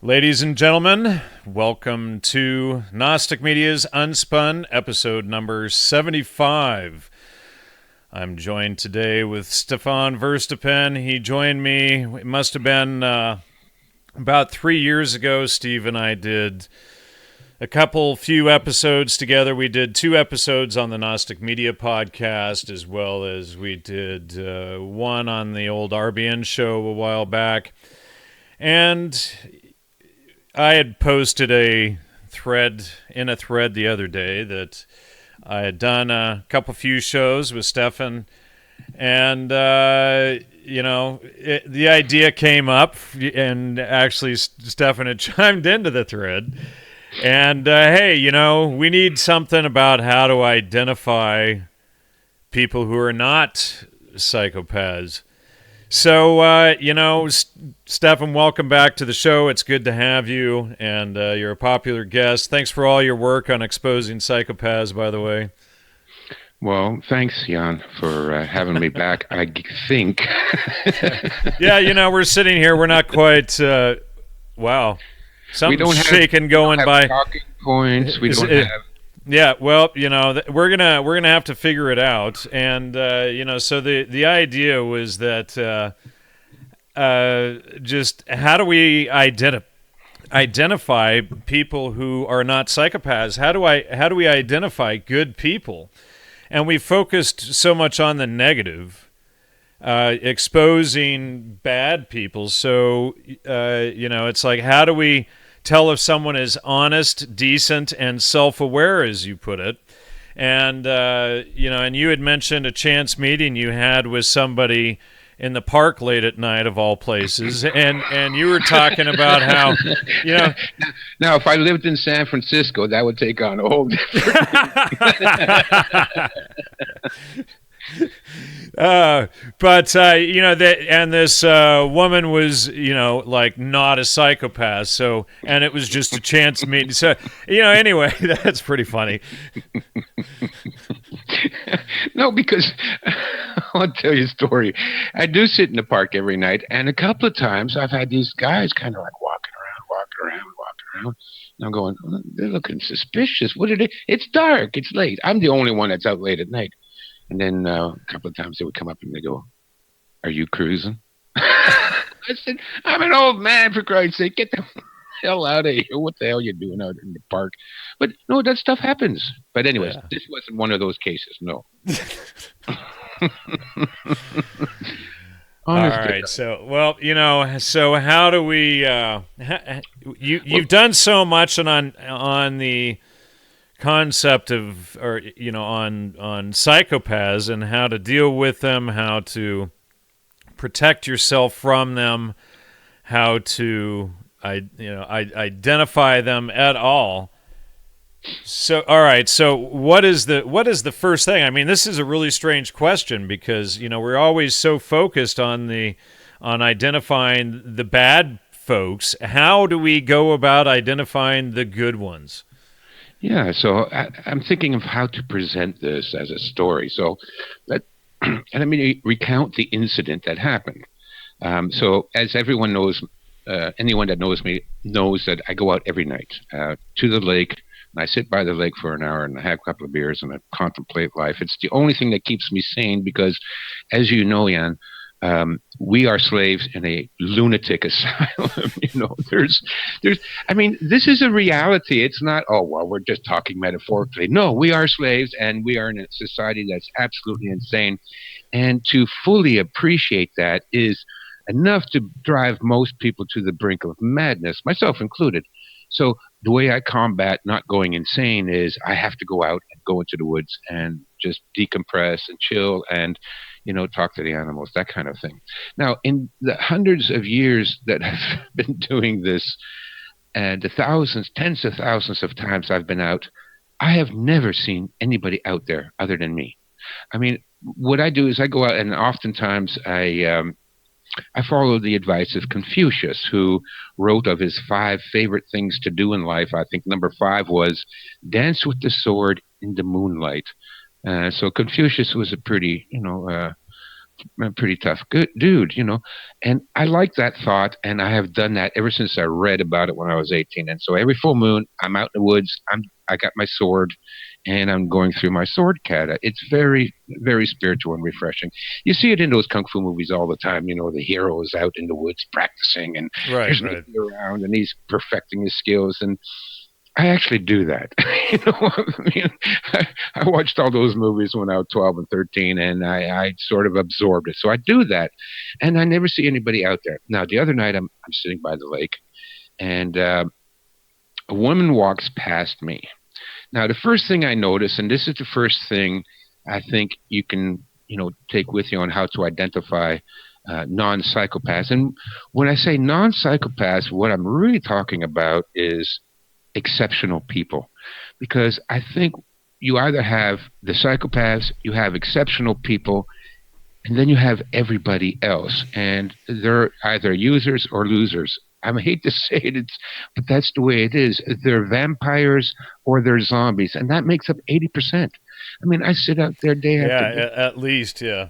Ladies and gentlemen, welcome to Gnostic Media's UnSpun, episode number 75. I'm joined today with Stefan Verstappen. He joined me, it must have been about 3 years ago. Steve and I did a few episodes together. We did 2 episodes on the Gnostic Media podcast, as well as we did one on the old RBN show a while back. And I had posted a thread the other day that I had done few shows with Stefan, and the idea came up, and actually Stefan had chimed into the thread, and hey, we need something about how to identify people who are not psychopaths. So, Stefan, welcome back to the show. It's good to have you, and you're a popular guest. Thanks for all your work on exposing psychopaths, by the way. Well, thanks, Jan, for having me back, I think. Yeah, we're sitting here. We're not quite, wow. Something's shaking going by. Talking points. We don't have... Yeah, well, we're gonna have to figure it out, and so the idea was that just how do we identify people who are not psychopaths? How do we identify good people? And we focused so much on the negative, exposing bad people. So it's like, how do we tell if someone is honest, decent, and self-aware, as you put it? And and you had mentioned a chance meeting you had with somebody in the park late at night, of all places, and you were talking about how Now, if I lived in San Francisco, that would take on a whole different. This woman was, like, not a psychopath. So, and it was just a chance meeting. So, anyway, that's pretty funny. No, because I'll tell you a story. I do sit in the park every night, and a couple of times I've had these guys kind of like walking around. And I'm going, oh, they're looking suspicious. What are they? It's dark. It's late. I'm the only one that's out late at night. And then a couple of times they would come up and they go, "Are you cruising?" I said, "I'm an old man, for Christ's sake. Get the hell out of here. What the hell are you doing out in the park?" But no, that stuff happens. But anyways, yeah. This wasn't one of those cases, no. All right. So, so how do we, you've done so much on the concept of, or on psychopaths and how to deal with them, how to protect yourself from them, how to identify them at all. So, all right. So, what is the first thing? I mean, this is a really strange question because we're always so focused on identifying the bad folks. How do we go about identifying the good ones? Yeah, so I'm thinking of how to present this as a story. So, and let me recount the incident that happened. So, as everyone knows, anyone that knows me knows that I go out every night to the lake, and I sit by the lake for an hour, and I have a couple of beers, and I contemplate life. It's the only thing that keeps me sane because, as you know, Jan, we are slaves in a lunatic asylum. There's, I mean, this is a reality. It's not, oh, well, we're just talking metaphorically. No, we are slaves, and we are in a society that's absolutely insane. And to fully appreciate that is enough to drive most people to the brink of madness, myself included. So the way I combat not going insane is I have to go out and go into the woods and just decompress and chill and, talk to the animals, that kind of thing. Now, in the hundreds of years that I've been doing this, and the thousands, tens of thousands of times I've been out, I have never seen anybody out there other than me. I mean, what I do is I go out, and oftentimes I follow the advice of Confucius, who wrote of his 5 favorite things to do in life. I think number 5 was dance with the sword in the moonlight. So Confucius was a pretty, a pretty tough good dude, And I like that thought, and I have done that ever since I read about it when I was 18. And so every full moon, I'm out in the woods. I got my sword, and I'm going through my sword kata. It's very, very spiritual and refreshing. You see it in those kung fu movies all the time. The hero is out in the woods practicing, and Right, there's right. nobody around, and he's perfecting his skills. And I actually do that. I watched all those movies when I was 12 and 13, and I sort of absorbed it. So I do that, and I never see anybody out there. Now, the other night, I'm sitting by the lake, and a woman walks past me. Now, the first thing I notice, and this is the first thing I think you can, take with you on how to identify non-psychopaths. And when I say non-psychopaths, what I'm really talking about is exceptional people, because I think you either have the psychopaths, you have exceptional people, and then you have everybody else, and they're either users or losers. I hate to say it, but that's the way it is. They're vampires or they're zombies, and that makes up 80%. I sit out there day after Yeah, day. at least, yeah.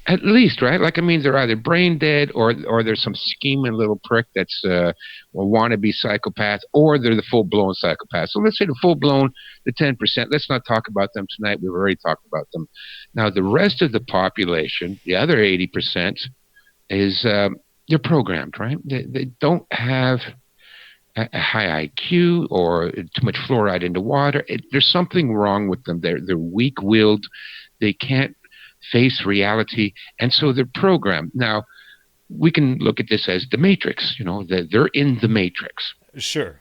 At least, right? Like, they're either brain dead, or there's some scheming little prick that's a wannabe psychopath, or they're the full blown psychopath. So let's say the full blown, the 10%. Let's not talk about them tonight. We've already talked about them. Now, the rest of the population, the other 80%, is they're programmed, right? They don't have a high IQ or too much fluoride in the water. There's something wrong with them. They're weak willed. They can't face reality, and so they're programmed. Now, we can look at this as the Matrix. They're in the Matrix. Sure.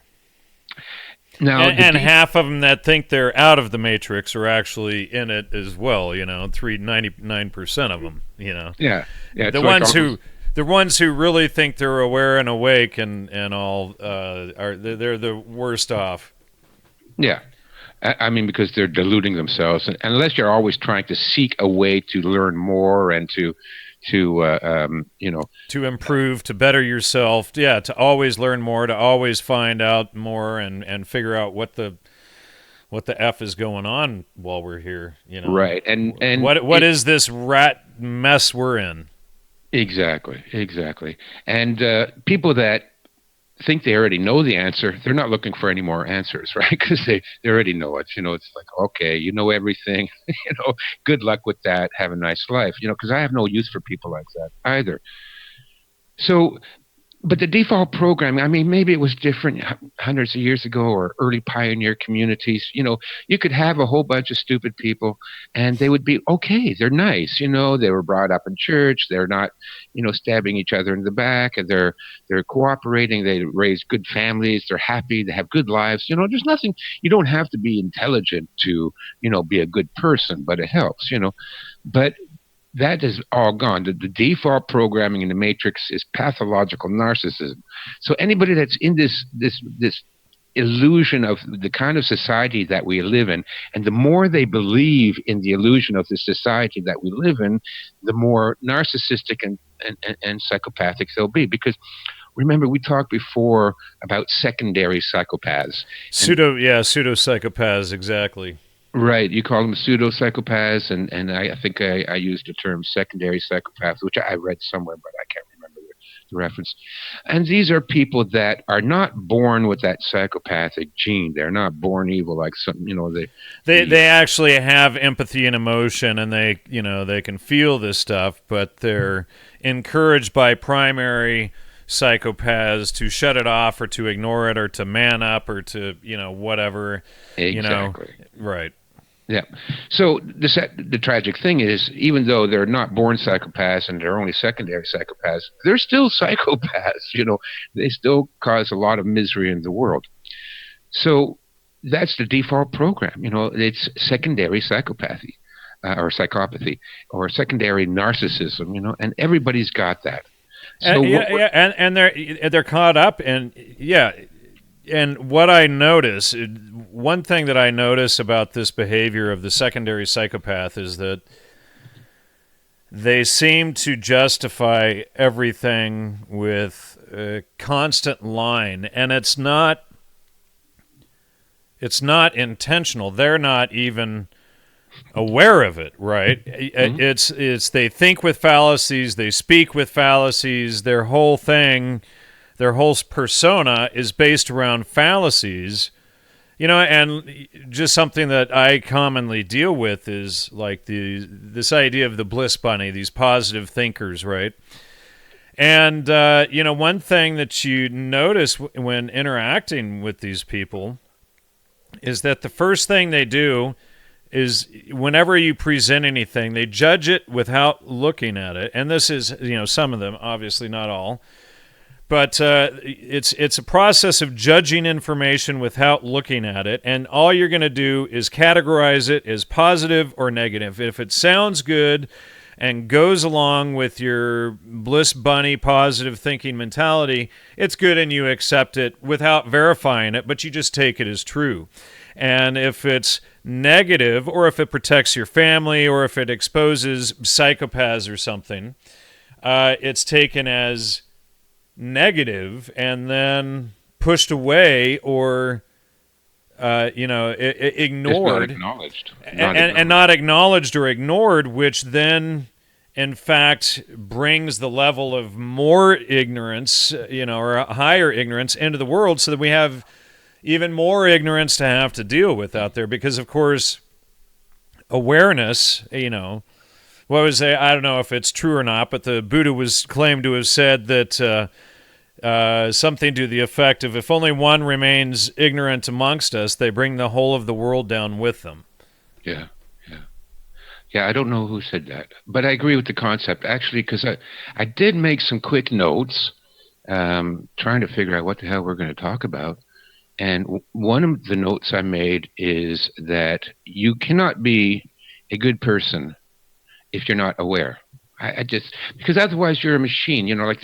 Now, And half of them that think they're out of the Matrix are actually in it as well. 99% of them. Yeah, The it's ones like the ones who really think they're aware and awake and all they're the worst off. Yeah. Because they're deluding themselves, and unless you're always trying to seek a way to learn more and to improve, to better yourself, to always learn more, to always find out more, and figure out what the F is going on while we're here. Right, and what is this rat mess we're in? Exactly, and people that think they already know the answer, they're not looking for any more answers, right? Because they already know it. It's like, okay, you know everything. Good luck with that. Have a nice life. Because I have no use for people like that either. So, but the default programming, maybe it was different hundreds of years ago, or early pioneer communities. You could have a whole bunch of stupid people, and they would be okay. They're nice. They were brought up in church. They're not, stabbing each other in the back, and they're cooperating. They raise good families. They're happy. They have good lives. There's nothing. You don't have to be intelligent to, be a good person, but it helps. But that is all gone. The default programming in the Matrix is pathological narcissism. So anybody that's in this illusion of the kind of society that we live in, and the more they believe in the illusion of the society that we live in, the more narcissistic and psychopathic they'll be. Because remember, we talked before about secondary psychopaths. Pseudo psychopaths, exactly. Right, you call them pseudo-psychopaths, and I think I used the term secondary psychopaths, which I read somewhere, but I can't remember the reference. And these are people that are not born with that psychopathic gene. They're not born evil like some, They actually have empathy and emotion, and they can feel this stuff, but they're encouraged by primary psychopaths to shut it off, or to ignore it, or to man up, or to whatever. Exactly. Right. Yeah. So the tragic thing is, even though they're not born psychopaths and they're only secondary psychopaths, they're still psychopaths. They still cause a lot of misery in the world. So that's the default program. It's secondary psychopathy, or psychopathy, or secondary narcissism. And everybody's got that. So and they're caught up, and and what I notice, one thing that I notice about this behavior of the secondary psychopath is that they seem to justify everything with a constant line, and it's not intentional. They're not even aware of it, right? Hmm. It's they think with fallacies, they speak with fallacies. Their whole thing, their whole persona is based around fallacies. And just something that I commonly deal with is like this idea of the bliss bunny, these positive thinkers, right? And one thing that you notice when interacting with these people is that the first thing they do is whenever you present anything, they judge it without looking at it. And this is, some of them, obviously not all, but it's a process of judging information without looking at it. And all you're going to do is categorize it as positive or negative. If it sounds good and goes along with your bliss bunny positive thinking mentality, it's good and you accept it without verifying it, but you just take it as true. And if it's negative, or if it protects your family, or if it exposes psychopaths or something, it's taken as negative and then pushed away or ignored. It's not acknowledged. And not acknowledged or ignored, which then in fact brings the level of more ignorance, or higher ignorance into the world, so that we have even more ignorance to have to deal with out there. Because of course awareness, what was I don't know if it's true or not, but the Buddha was claimed to have said that something to the effect of, if only one remains ignorant amongst us, they bring the whole of the world down with them. Yeah, yeah. Yeah, I don't know who said that, but I agree with the concept, actually, because I did make some quick notes trying to figure out what the hell we're going to talk about. And one of the notes I made is that you cannot be a good person if you're not aware. I just, because otherwise you're a machine, like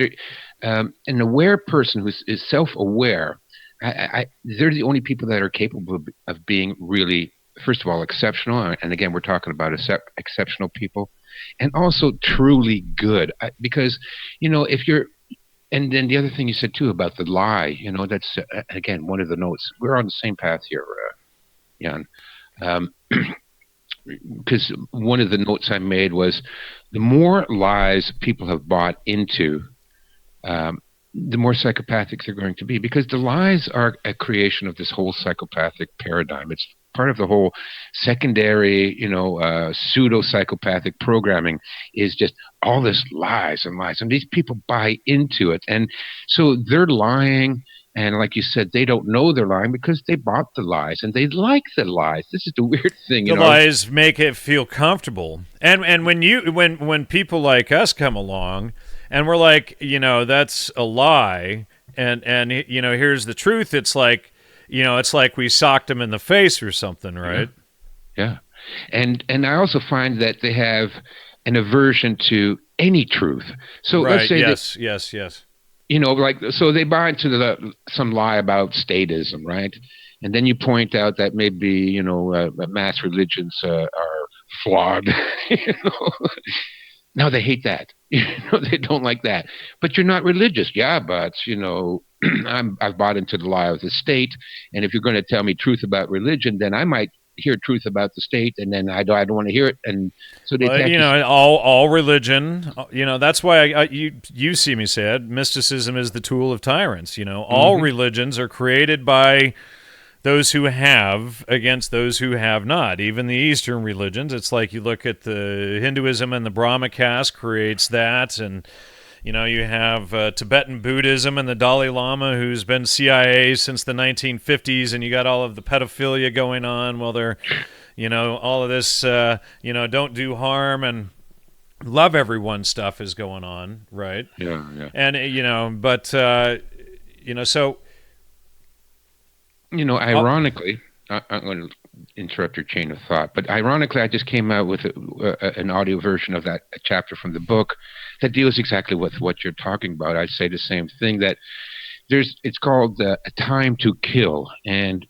an aware person who is self-aware. They're the only people that are capable of being really, first of all, exceptional. And again, we're talking about exceptional people, and also truly good. Because, if you're, and then the other thing you said too about the lie, that's again one of the notes. We're on the same path here, Jan. Because one of the notes I made was, the more lies people have bought into, the more psychopathic they're going to be, because the lies are a creation of this whole psychopathic paradigm. It's part of the whole secondary, pseudo-psychopathic programming, is just all this lies and lies. And these people buy into it. And so they're lying. And like you said, they don't know they're lying because they bought the lies and they like the lies. This is the weird thing, The lies make it feel comfortable. And when people like us come along and we're like, that's a lie, and here's the truth, it's like, it's like we socked them in the face or something, right? Yeah. And I also find that they have an aversion to any truth. So right. Let's say yes. So they buy into some lie about statism, right? And then you point out that maybe, mass religions are flawed. Now they hate that. They don't like that. But you're not religious. Yeah, but, I've bought into the lie of the state. And if you're going to tell me truth about religion, then I might hear truth about the state, and then I don't want to hear it. And so they all religion, that's why you see me say it, mysticism is the tool of tyrants. All religions are created by those who have against those who have not. Even the Eastern religions, it's like you look at the Hinduism, and the Brahma caste creates that, and you have Tibetan Buddhism and the Dalai Lama, who's been CIA since the 1950s, and you got all of the pedophilia going on while they're, all of this, don't do harm and love everyone stuff is going on, right? Yeah. And, but, so... ironically, I'm going to interrupt your chain of thought, but ironically, I just came out with an audio version of that chapter from the book that deals exactly with what you're talking about. I say the same thing, that it's called A Time to Kill, and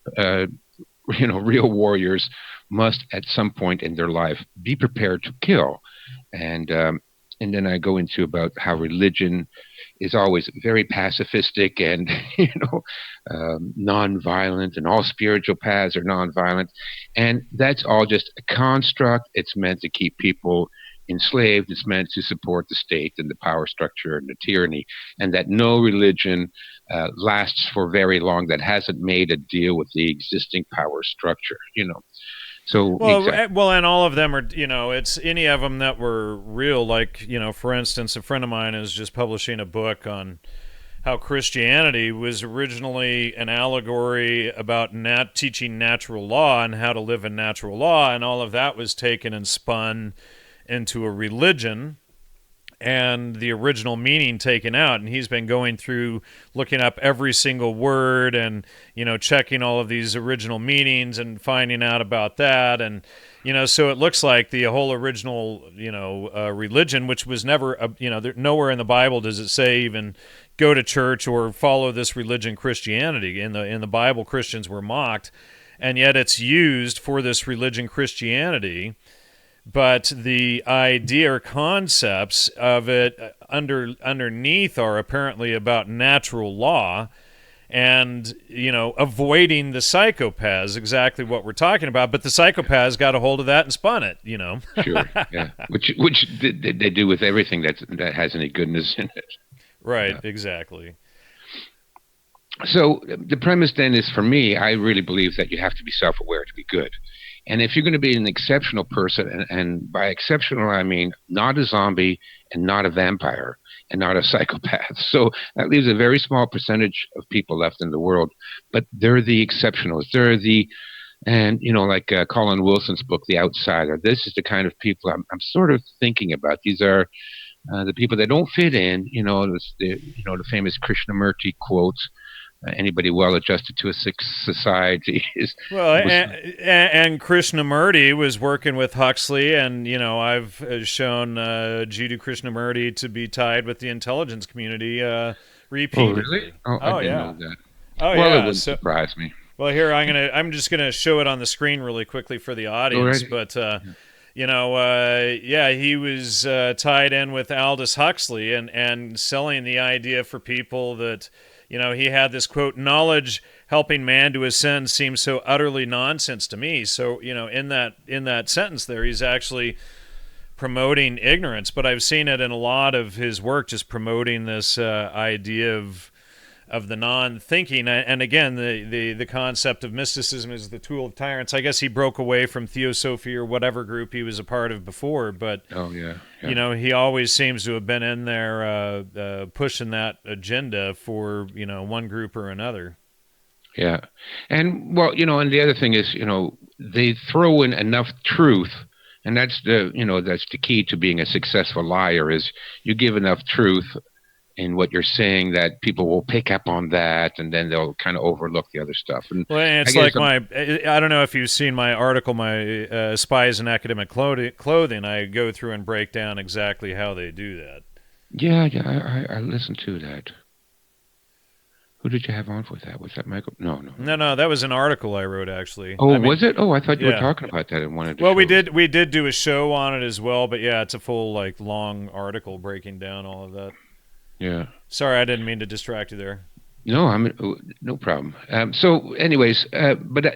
real warriors must at some point in their life be prepared to kill. And and then I go into about how religion is always very pacifistic and non-violent, and all spiritual paths are non-violent, and that's all just a construct. It's meant to keep people enslaved. It's meant to support the state and the power structure and the tyranny, and that no religion lasts for very long that hasn't made a deal with the existing power structure. So exactly. Well, and all of them are, it's any of them that were real. Like, for instance, a friend of mine is just publishing a book on how Christianity was originally an allegory about teaching natural law and how to live in natural law, and all of that was taken and spun into a religion and the original meaning taken out. And he's been going through looking up every single word and checking all of these original meanings and finding out about that. And so it looks like the whole original religion, which was never nowhere in the Bible does it say even go to church or follow this religion, Christianity. In the Bible, Christians were mocked, and yet it's used for this religion, Christianity. But the idea or concepts of it underneath are apparently about natural law and, avoiding the psychopaths, exactly what we're talking about. But the psychopaths got a hold of that and spun it, Sure, yeah. Which they do with everything that has any goodness in it. Right, Yeah. exactly. So the premise then is, for me, I really believe that you have to be self-aware to be good. And if you're going to be an exceptional person, and by exceptional I mean not a zombie and not a vampire and not a psychopath. So that leaves a very small percentage of people left in the world, but they're the exceptionals. And like Colin Wilson's book, The Outsider. This is the kind of people I'm sort of thinking about. These are the people that don't fit in. The famous Krishnamurti quotes. Anybody well adjusted to a society is and Krishnamurti was working with Huxley, and I've shown Jiddu Krishnamurti to be tied with the intelligence community repeatedly. Oh, really? I didn't know that. Oh, well, yeah. It wouldn't surprise me. Well, here I'm just gonna show it on the screen really quickly for the audience, but. He was tied in with Aldous Huxley and selling the idea for people that, he had this quote, knowledge helping man to ascend seems so utterly nonsense to me. So, in that sentence there, he's actually promoting ignorance, but I've seen it in a lot of his work, just promoting this idea of the non-thinking, and again, the concept of mysticism is the tool of tyrants. I guess he broke away from Theosophy or whatever group he was a part of before, but he always seems to have been in there pushing that agenda for one group or another. Yeah, and and the other thing is, they throw in enough truth, and that's the key to being a successful liar is you give enough truth in what you're saying that people will pick up on that, and then they'll kind of overlook the other stuff. And it's like I don't know if you've seen my article, my Spies in Academic Clothing. I go through and break down exactly how they do that. Yeah, I listened to that. Who did you have on with that? Was that Michael? No. That was an article I wrote, actually. Oh, was it? Oh, I thought you were talking about that and wanted to. Well, we did do a show on it as well, but yeah, it's a full long article breaking down all of that. Yeah. Sorry, I didn't mean to distract you there. No, no problem. So, anyways, but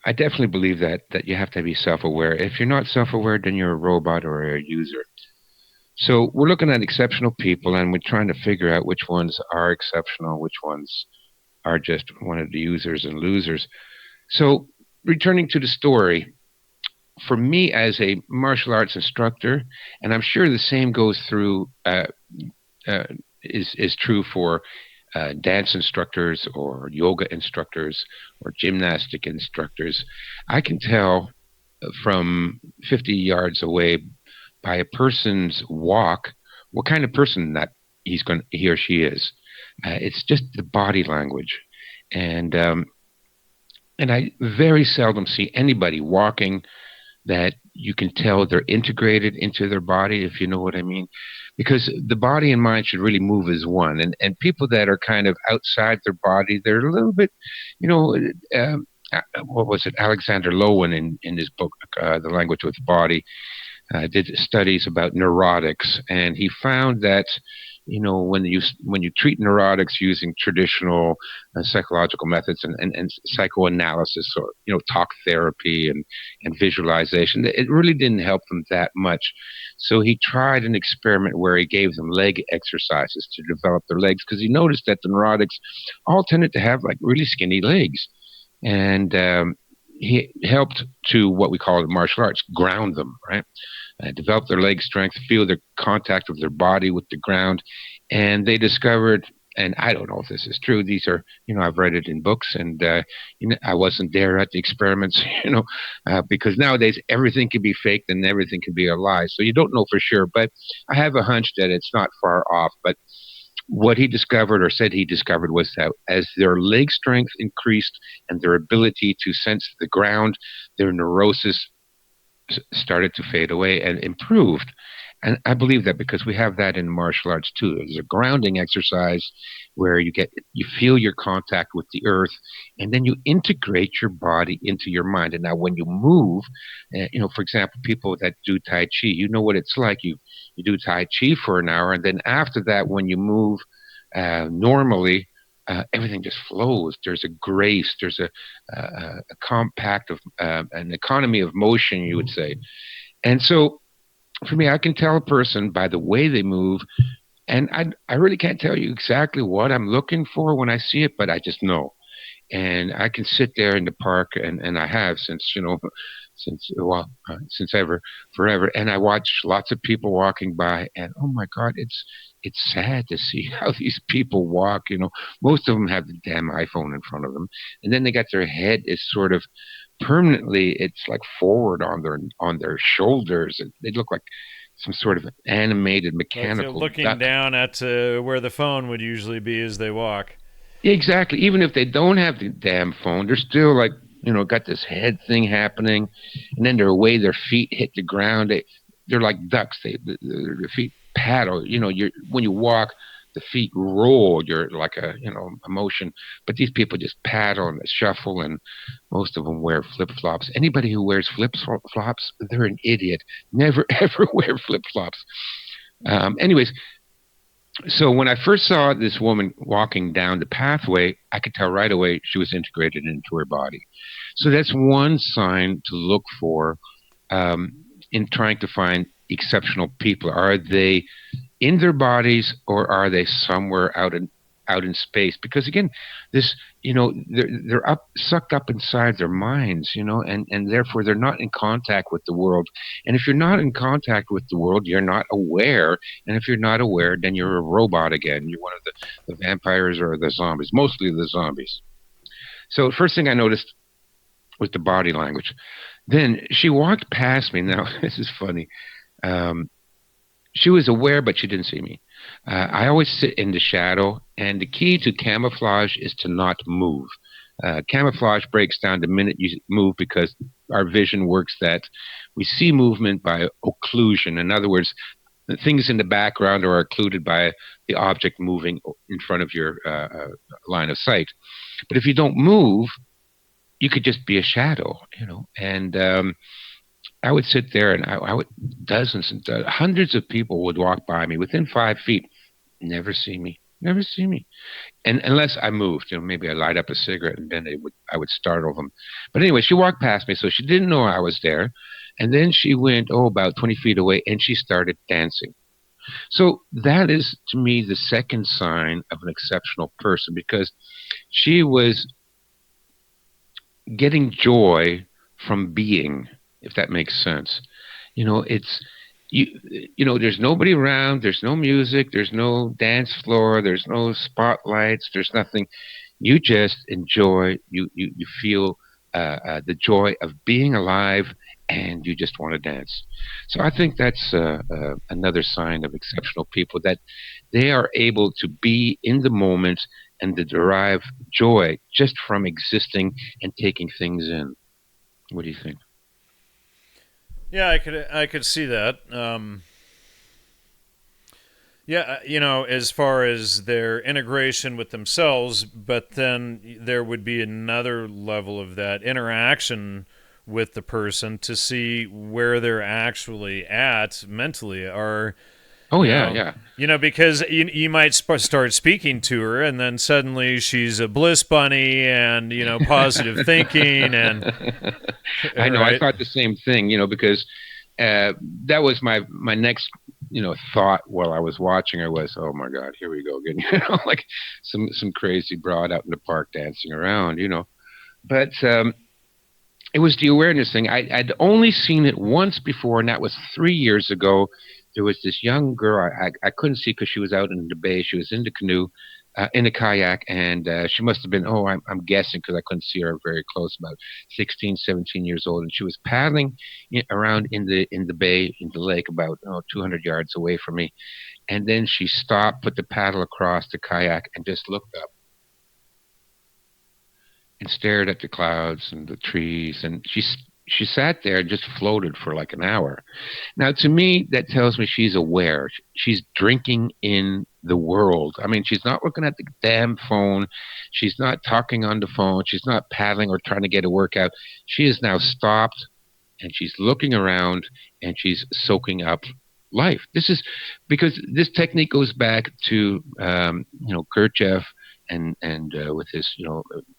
I definitely believe that you have to be self-aware. If you're not self-aware, then you're a robot or a user. So we're looking at exceptional people, and we're trying to figure out which ones are exceptional, which ones are just one of the users and losers. So, returning to the story, for me as a martial arts instructor, and I'm sure the same goes through. Is true for dance instructors or yoga instructors or gymnastic instructors. I can tell from 50 yards away by a person's walk what kind of person that he or she is. It's just the body language, and I very seldom see anybody walking that you can tell they're integrated into their body, if you know what I mean. Because the body and mind should really move as one. And people that are kind of outside their body, they're a little bit, what was it? Alexander Lowen in his book, The Language with the Body, did studies about neurotics, and he found that when you treat neurotics using traditional psychological methods and psychoanalysis, or talk therapy and visualization, it really didn't help them that much. So he tried an experiment where he gave them leg exercises to develop their legs, because he noticed that the neurotics all tended to have like really skinny legs. And he helped to what we call in martial arts ground them, right? Develop their leg strength, feel the contact of their body with the ground. And they discovered, and I don't know if this is true, these are, I've read it in books, and I wasn't there at the experiments, because nowadays everything can be faked and everything can be a lie. So you don't know for sure, but I have a hunch that it's not far off. But what he discovered, or said he discovered, was that as their leg strength increased and their ability to sense the ground, their neurosis started to fade away and improved. And I believe that because we have that in martial arts too. There's a grounding exercise where you feel your contact with the earth, and then you integrate your body into your mind. And now when you move, for example, people that do Tai Chi, you know what it's like. You do Tai Chi for an hour, and then after that, when you move normally, everything just flows. There's a grace. There's a compact of an economy of motion, you would say. And so, for me, I can tell a person by the way they move, and I really can't tell you exactly what I'm looking for when I see it, but I just know. And I can sit there in the park, and I have since since ever, forever. And I watch lots of people walking by, and oh my God, it's sad to see how these people walk. Most of them have the damn iPhone in front of them, and then they got their head is sort of permanently, it's like forward on their shoulders, and they look like some sort of animated Like they're mechanical looking duck. down at where the phone would usually be as they walk. Exactly. Even if they don't have the damn phone, they're still like, got this head thing happening, and then the way their feet hit the ground, they're like ducks. Their feet paddle. When you walk, the feet roll. You're like a motion. But these people just paddle and shuffle, and most of them wear flip flops. Anybody who wears flip flops, they're an idiot. Never ever wear flip flops. Anyways, so when I first saw this woman walking down the pathway, I could tell right away she was integrated into her body. So that's one sign to look for um, in trying to find exceptional people. Are they in their bodies, or are they somewhere out in space? Because again, this they're up sucked up inside their minds, and therefore they're not in contact with the world. And if you're not in contact with the world, you're not aware. And if you're not aware, then you're a robot again. You're one of the vampires or the zombies, mostly the zombies. So first thing I noticed was the body language. Then she walked past me. Now this is funny. Um, she was aware, but she didn't see me. I always sit in the shadow, and the key to camouflage is to not move. Camouflage breaks down the minute you move, because our vision works that we see movement by occlusion. In other words, the things in the background are occluded by the object moving in front of your line of sight. But if you don't move, you could just be a shadow. And I would sit there, and I would dozens and hundreds of people would walk by me within 5 feet, never see me, never see me, and unless I moved, maybe I light up a cigarette, and then I would startle them. But anyway, she walked past me, so she didn't know I was there, and then she went about 20 feet away, and she started dancing. So that is to me the second sign of an exceptional person, because she was getting joy from being, if that makes sense. It's you there's nobody around, there's no music, there's no dance floor, there's no spotlights, there's nothing. You just enjoy, you feel the joy of being alive, and you just want to dance. So I think that's another sign of exceptional people, that they are able to be in the moment and to derive joy just from existing and taking things in. What do you think? Yeah, I could see that. Yeah, as far as their integration with themselves, but then there would be another level of that interaction with the person to see where they're actually at mentally, or Oh you yeah, know yeah. because you might start speaking to her, and then suddenly she's a bliss bunny, and positive thinking, and I know. I right. thought the same thing, because uh, that was my next, thought while I was watching her was, oh my God, here we go again, like some crazy broad out in the park dancing around, But it was the awareness thing. I'd only seen it once before, and that was 3 years ago. There was this young girl I couldn't see because she was out in the bay. She was in the canoe, in a kayak, and she must have been, oh, I'm guessing because I couldn't see her very close, about 16, 17 years old. And she was paddling around in the bay, in the lake, about 200 yards away from me. And then she stopped, put the paddle across the kayak, and just looked up and stared at the clouds and the trees. And she sat there and just floated for like an hour. Now, to me, that tells me she's aware. She's drinking in the world. I mean, she's not looking at the damn phone. She's not talking on the phone. She's not paddling or trying to get a workout. She is now stopped and she's looking around and she's soaking up life. This is because this technique goes back to Gurdjieff and with his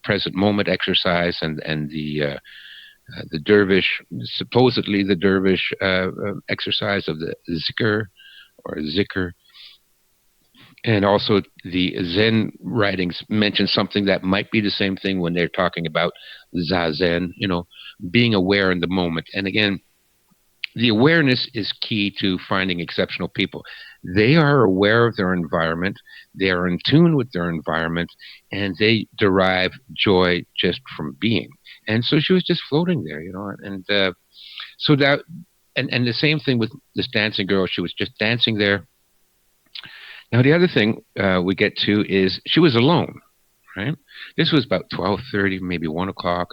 present moment exercise and the dervish, supposedly the dervish exercise of the zikr, and also the Zen writings mention something that might be the same thing when they're talking about zazen, being aware in the moment. And again, the awareness is key to finding exceptional people. They are aware of their environment, they are in tune with their environment, and they derive joy just from being. And so she was just floating there, and so that, and the same thing with this dancing girl. She was just dancing there. Now the other thing we get to is she was alone, right? This was about 12:30, maybe 1 o'clock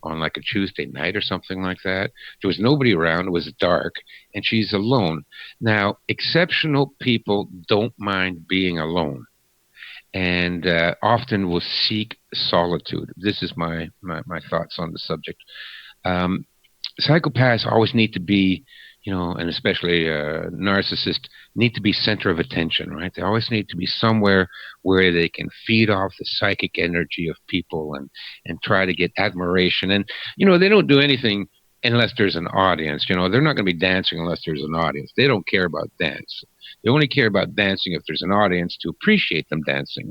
on like a Tuesday night or something like that. There was nobody around. It was dark, and she's alone. Now, exceptional people don't mind being alone, and often will seek solitude. This is my thoughts on the subject. Um, Psychopaths always need to be, and especially narcissists need to be center of attention, right? They always need to be somewhere where they can feed off the psychic energy of people and try to get admiration. And, they don't do anything unless there's an audience. They're not going to be dancing unless there's an audience. They don't care about dance. They only care about dancing if there's an audience to appreciate them dancing.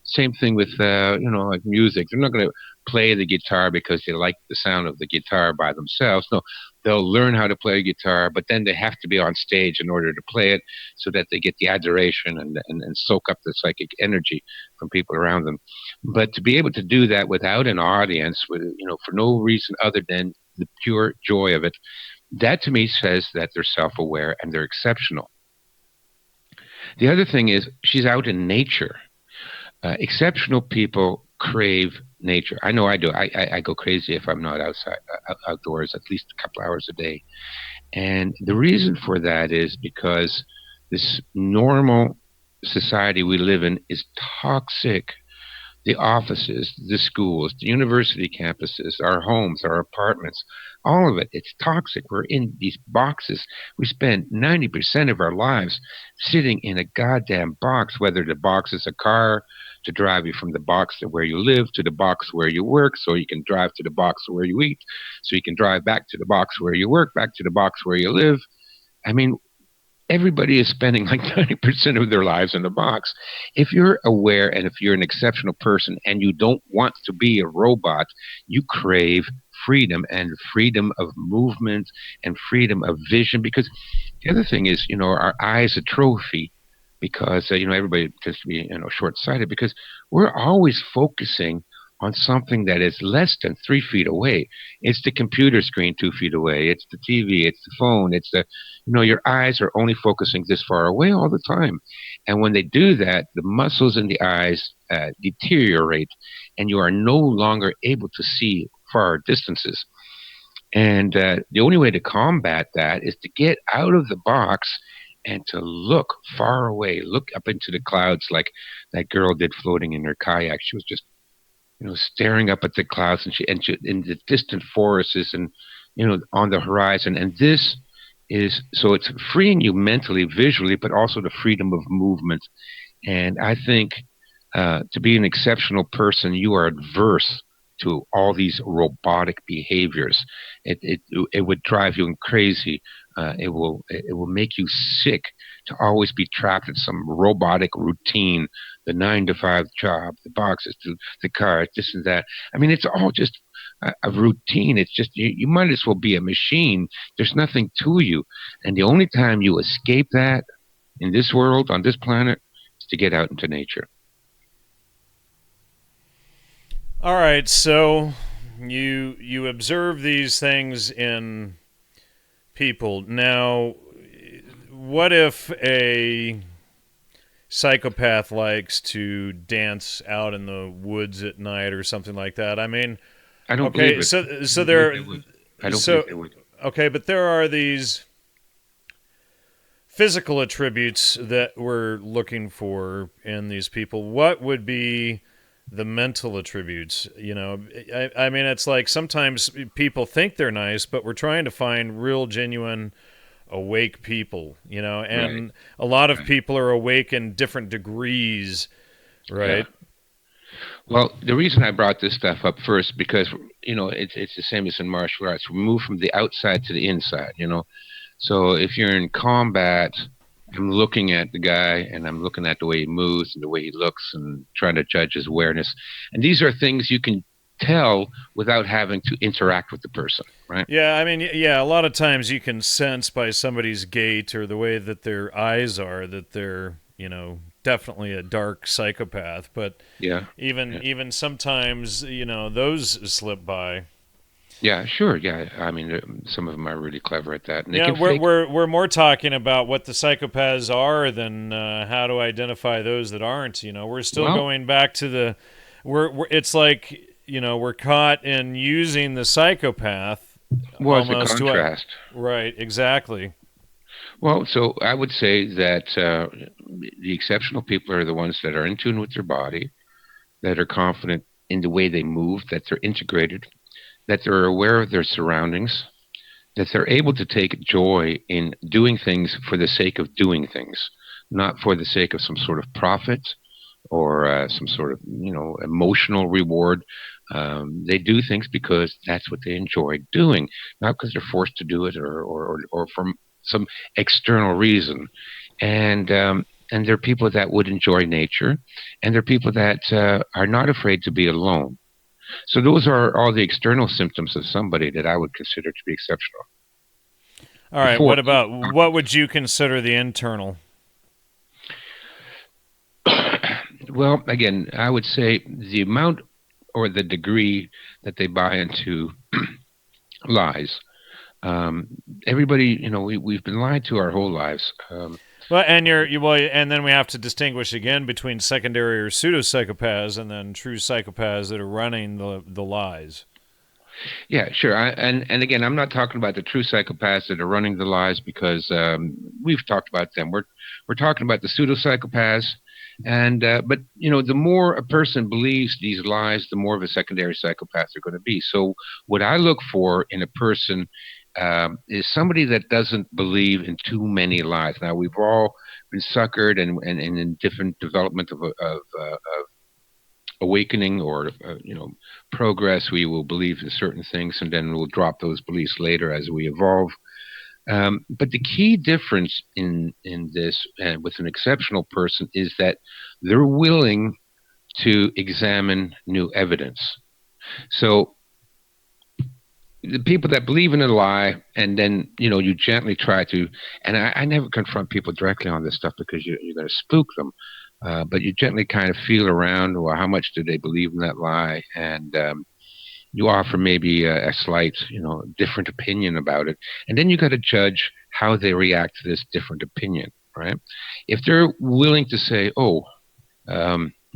Same thing with, like music. They're not going to play the guitar because they like the sound of the guitar by themselves. No, they'll learn how to play guitar, but then they have to be on stage in order to play it so that they get the adoration and soak up the psychic energy from people around them. But to be able to do that without an audience, for no reason other than the pure joy of it, that to me says that they're self-aware and they're exceptional. The other thing is she's out in nature. Exceptional people crave nature. I know I do. I go crazy if I'm not outside, outdoors, at least a couple hours a day. And the reason for that is because this normal society we live in is toxic. The offices, the schools, the university campuses, our homes, our apartments, all of it, it's toxic. We're in these boxes. We spend 90% of our lives sitting in a goddamn box, whether the box is a car to drive you from the box to where you live to the box where you work, so you can drive to the box where you eat, so you can drive back to the box where you work, back to the box where you live. I mean, everybody is spending like 90% of their lives in a box. If you're aware and if you're an exceptional person and you don't want to be a robot, you crave freedom and freedom of movement and freedom of vision. Because the other thing is, our eyes a trophy because, everybody tends to be, short-sighted because we're always focusing on something that is less than 3 feet away. It's the computer screen 2 feet away. It's the TV. It's the phone. It's the, your eyes are only focusing this far away all the time. And when they do that, the muscles in the eyes deteriorate and you are no longer able to see far distances. And the only way to combat that is to get out of the box and to look far away, look up into the clouds like that girl did floating in her kayak. She was just staring up at the clouds, and in the distant forests, and on the horizon. And this is so it's freeing you mentally, visually, but also the freedom of movement. And I think to be an exceptional person, you are adverse to all these robotic behaviors. It would drive you crazy. It will make you sick to always be trapped in some robotic routine, the 9 to 5 job, the boxes, the car, this and that. I mean, it's all just a routine. It's just you might as well be a machine. There's nothing to you, and the only time you escape that in this world, on this planet, is to get out into nature. All right, so you observe these things in people. Now, what if a psychopath likes to dance out in the woods at night or something like that? I mean, I don't believe okay, it. I so don't believe there, they would. I don't so believe they would. okay, but there are these physical attributes that we're looking for in these people. What would be the mental attributes? I mean, it's like sometimes people think they're nice, but we're trying to find real, genuine, awake people, Right. and a lot of Right. people are awake in different degrees, Yeah. right? Well, the reason I brought this stuff up first because it's the same as in martial arts. We move from the outside to the inside. So if you're in combat, I'm looking at the guy and I'm looking at the way he moves and the way he looks and trying to judge his awareness. And these are things you can tell without having to interact with the person, right? Yeah, I mean, yeah, a lot of times you can sense by somebody's gait or the way that their eyes are that they're, definitely a dark psychopath. But Yeah. even Yeah. even sometimes, those slip by. Yeah, sure. Yeah. I mean, some of them are really clever at that, and they Yeah, can we're fake. we're we're more talking about what the psychopaths are than how to identify those that aren't. We're still Well, going back to the, we're it's like we're caught in using the psychopath was a almost to a, contrast. right, exactly. Well, so I would say that the exceptional people are the ones that are in tune with their body, that are confident in the way they move, that they're integrated, that they're aware of their surroundings, that they're able to take joy in doing things for the sake of doing things, not for the sake of some sort of profit or some sort of emotional reward. They do things because that's what they enjoy doing, not because they're forced to do it or from some external reason. And they're people that would enjoy nature, and they're people that are not afraid to be alone. So those are all the external symptoms of somebody that I would consider to be exceptional. All right, Before, what would you consider the internal? well, again, I would say the amount or the degree that they buy into lies. Um, Everybody, we've been lied to our whole lives. Well, and and then we have to distinguish again between secondary or pseudo psychopaths and then true psychopaths that are running the lies. Yeah, sure. And again, I'm not talking about the true psychopaths that are running the lies because we've talked about them. We're talking about the pseudo psychopaths, and but the more a person believes these lies, the more of a secondary psychopath they're going to be. So what I look for in a person is somebody that doesn't believe in too many lies. Now we've all been suckered and in different development of awakening or progress. We will believe in certain things and then we'll drop those beliefs later as we evolve. But the key difference in this with an exceptional person is that they're willing to examine new evidence. So the people that believe in a lie and then you gently try to, and I never confront people directly on this stuff because you're going to spook them, but you gently kind of feel around, well, how much do they believe in that lie, and you offer maybe a slight different opinion about it, and then you got to judge how they react to this different opinion, right? If they're willing to say, oh,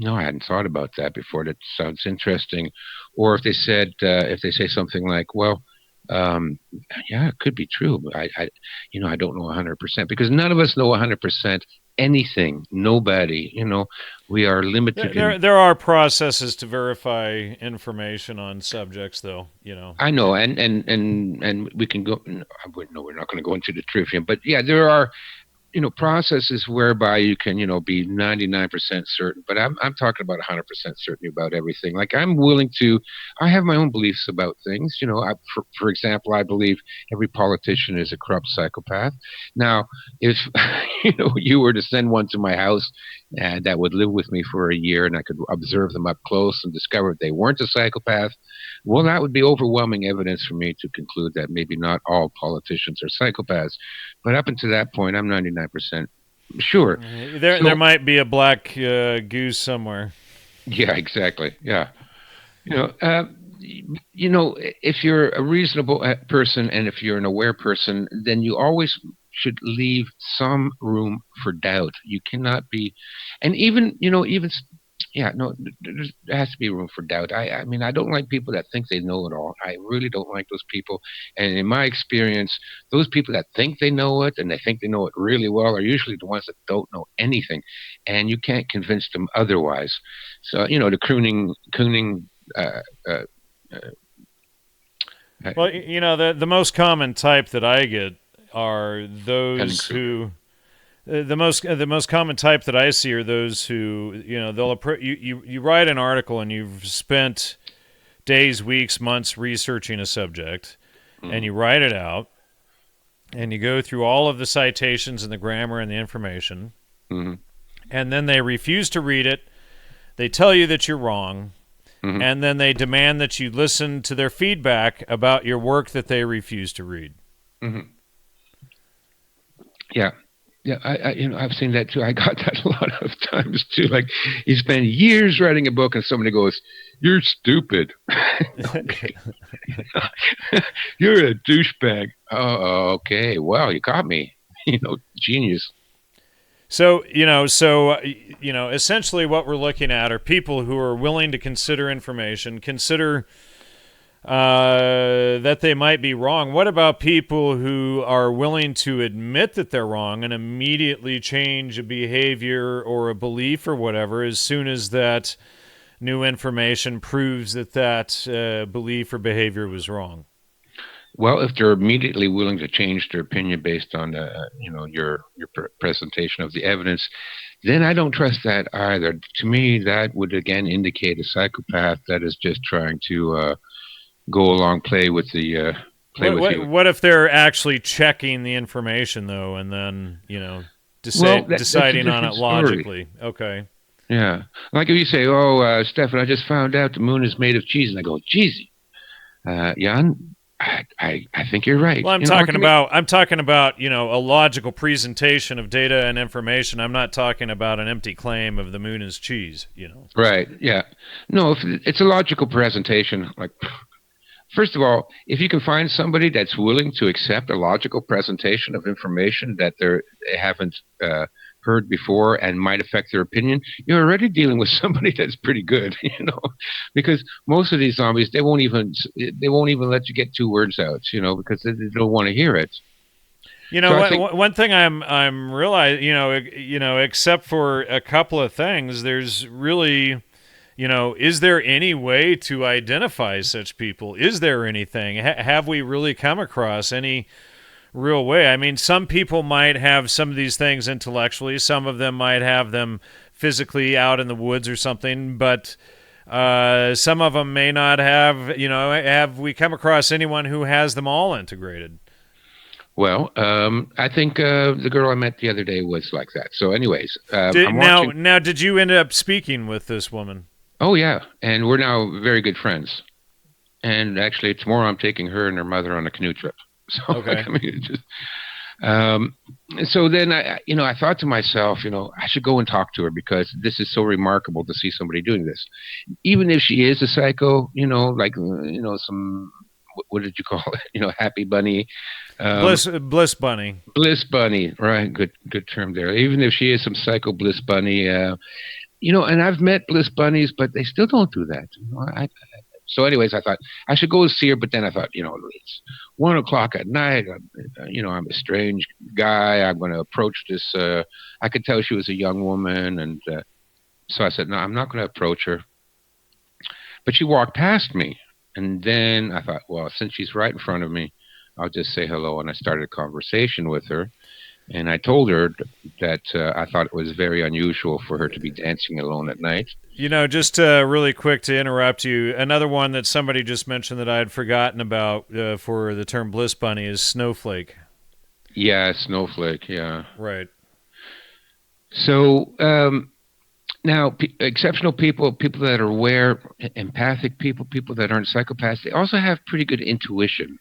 no, I hadn't thought about that before. That sounds interesting. Or if they say something like, well, um, yeah, it could be true, but I don't know 100% because none of us know 100%. anything. Nobody. We are limited in. There are processes to verify information on subjects, though. I know, and we can go. No, we're not going to go into the trivia, but yeah, there are processes whereby you can, be 99% certain, but I'm talking about 100% certainty about everything. Like I have my own beliefs about things. For example, I believe every politician is a corrupt psychopath. Now, if, you were to send one to my house and that would live with me for a year and I could observe them up close and discover they weren't a psychopath, well, that would be overwhelming evidence for me to conclude that maybe not all politicians are psychopaths. But up until that point, I'm 99% sure. There might be a black goose somewhere. Yeah, exactly. Yeah. If you're a reasonable person and if you're an aware person, then you always should leave some room for doubt. You cannot be, and yeah, no, there has to be room for doubt. I mean, I don't like people that think they know it all. I really don't like those people. And in my experience, those people that think they know it and they think they know it really well are usually the ones that don't know anything, and you can't convince them otherwise. So, the cooning. Well, the most common type that I get are those who. The most common type that I see are those who they'll you write an article and you've spent days, weeks, months researching a subject, and you write it out, and you go through all of the citations and the grammar and the information, and then they refuse to read it. They tell you that you're wrong, and then they demand that you listen to their feedback about your work that they refuse to read. Yeah. Yeah, I've seen that too. I got that a lot of times too. Like, you spend years writing a book, and somebody goes, "You're stupid." Okay. You're a douchebag. Oh, okay. Well, you caught me. Genius. So essentially, what we're looking at are people who are willing to consider information, consider that they might be wrong. What about people who are willing to admit that they're wrong and immediately change a behavior or a belief or whatever as soon as that new information proves that belief or behavior was wrong? Well, if they're immediately willing to change their opinion based on your presentation of the evidence, then I don't trust that either. To me, that would again indicate a psychopath that is just trying to go along, play with you. What if they're actually checking the information though, and then deciding on it logically? Okay. Yeah, like if you say, "Oh, Stefan, I just found out the moon is made of cheese," and I go, "Cheesy, Jan, I think you're right." Well, I'm talking about a logical presentation of data and information. I'm not talking about an empty claim of the moon is cheese. Right? Yeah. No, if it's a logical presentation, like. First of all, if you can find somebody that's willing to accept a logical presentation of information that they haven't heard before and might affect their opinion, you're already dealing with somebody that's pretty good, because most of these zombies, they won't even let you get two words out, because they don't want to hear it. One thing I'm realizing, except for a couple of things, there's really. Is there any way to identify such people? Is there anything? Have we really come across any real way? I mean, some people might have some of these things intellectually. Some of them might have them physically out in the woods or something. But some of them may not have, have we come across anyone who has them all integrated? Well, I think the girl I met the other day was like that. So anyways. Now, did you end up speaking with this woman? Oh, yeah, and we're now very good friends. And actually, tomorrow I'm taking her and her mother on a canoe trip. So, okay. So then I thought to myself, I should go and talk to her because this is so remarkable to see somebody doing this. Even if she is a psycho, some, what did you call it? Happy bunny. Bliss bunny. Bliss bunny, right? Good term there. Even if she is some psycho bliss bunny, and I've met bliss bunnies, but they still don't do that. So, anyways, I thought I should go see her, but then I thought, it's 1 o'clock at night. I'm a strange guy. I'm going to approach this. I could tell she was a young woman, and so I said, no, I'm not going to approach her. But she walked past me, and then I thought, well, since she's right in front of me, I'll just say hello. And I started a conversation with her. And I told her that I thought it was very unusual for her to be dancing alone at night. Just really quick to interrupt you, another one that somebody just mentioned that I had forgotten about for the term bliss bunny is snowflake. Yeah, snowflake, yeah. Right. So now, exceptional people that are aware, empathic people that aren't psychopaths, they also have pretty good intuition.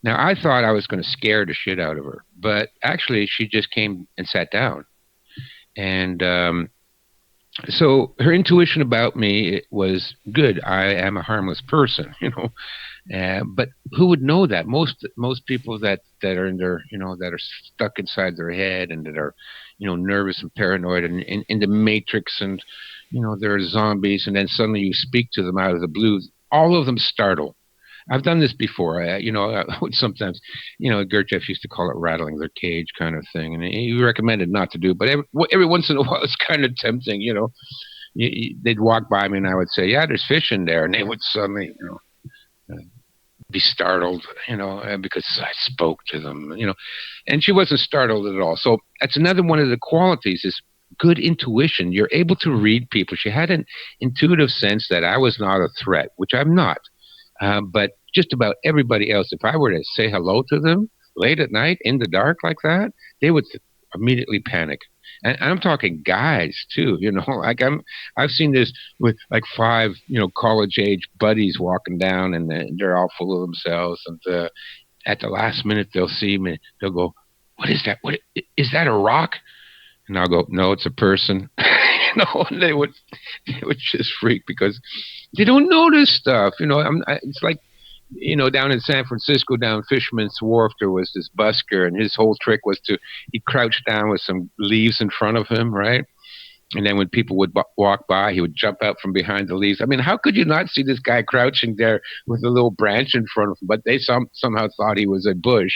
Now, I thought I was going to scare the shit out of her, but actually she just came and sat down. And so her intuition about me was good. I am a harmless person, but who would know that? Most people that are in their, that are stuck inside their head and that are, nervous and paranoid and in the matrix and, they're zombies. And then suddenly you speak to them out of the blue. All of them startle. I've done this before. I would sometimes, Gurdjieff used to call it rattling their cage kind of thing. And he recommended not to do, but every once in a while it's kind of tempting, they'd walk by me and I would say, yeah, there's fish in there. And they would suddenly, be startled, because I spoke to them, and she wasn't startled at all. So that's another one of the qualities is good intuition. You're able to read people. She had an intuitive sense that I was not a threat, which I'm not. But just about everybody else, if I were to say hello to them late at night in the dark like that, they would immediately panic. And I'm talking guys too, like I've seen this with like 5, college age buddies walking down and they're all full of themselves. And at the last minute, they'll see me. They'll go, what is that? What is that, a rock? And I'll go, no, it's a person. And they would just freak because they don't know this stuff. It's like, down in San Francisco, down Fisherman's Wharf, there was this busker, and his whole trick was he'd crouch down with some leaves in front of him, right? And then when people would walk by, he would jump out from behind the leaves. I mean, how could you not see this guy crouching there with a little branch in front of him? But they somehow thought he was a bush.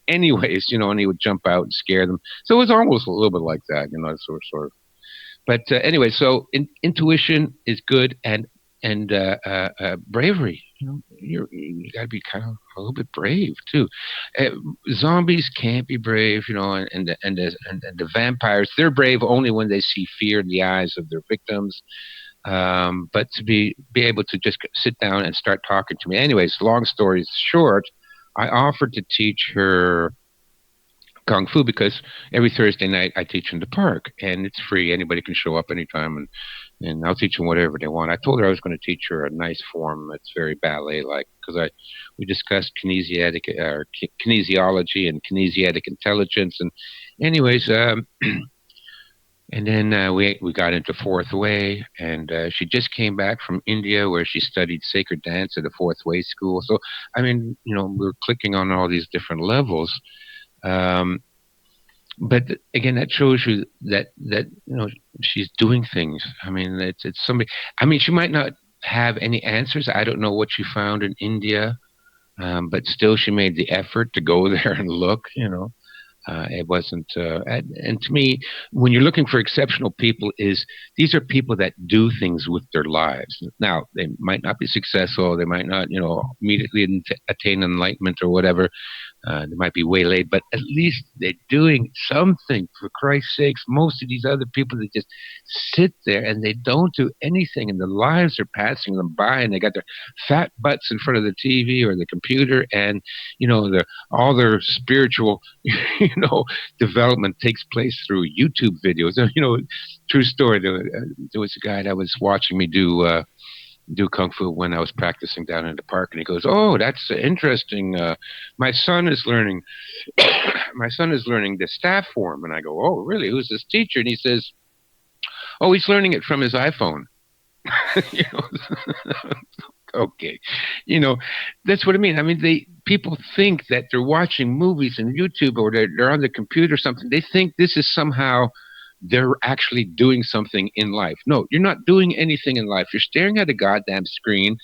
Anyways, and he would jump out and scare them. So it was almost a little bit like that, sort of. But anyway, so intuition is good, and bravery. You got to be kind of a little bit brave too. Zombies can't be brave, and the vampires, they're brave only when they see fear in the eyes of their victims. But to be able to just sit down and start talking to me. Anyways, long story short, I offered to teach her Kung Fu because every Thursday night I teach in the park and it's free. Anybody can show up anytime and I'll teach them whatever they want. I told her I was going to teach her a nice form that's very ballet-like because we discussed kinesiology and kinesiatic intelligence. And anyways, and then we got into Fourth Way, and she just came back from India where she studied sacred dance at a Fourth Way school. So, I mean, we're clicking on all these different levels. But again, that shows you that she's doing things. I mean, it's somebody. I mean, she might not have any answers. I don't know what she found in India, but still, she made the effort to go there and look. It wasn't. And to me, when you're looking for exceptional people, these are people that do things with their lives. Now, they might not be successful. They might not, immediately attain enlightenment or whatever. They might be waylaid, but at least they're doing something, for Christ's sakes. Most of these other people, they just sit there and they don't do anything, and their lives are passing them by, and they got their fat butts in front of the TV or the computer, and, all their spiritual, development takes place through YouTube videos. True story. There was a guy that was watching me do Kung Fu when I was practicing down in the park, and he goes, "Oh, that's interesting. My son is learning. My son is learning the staff form." And I go, "Oh, really? Who's this teacher?" And he says, "Oh, he's learning it from his iPhone." Okay, that's what I mean. I mean, people think that they're watching movies on YouTube or they're on the computer or something. They think this is somehow they're actually doing something in life. No, you're not doing anything in life. You're staring at a goddamn screen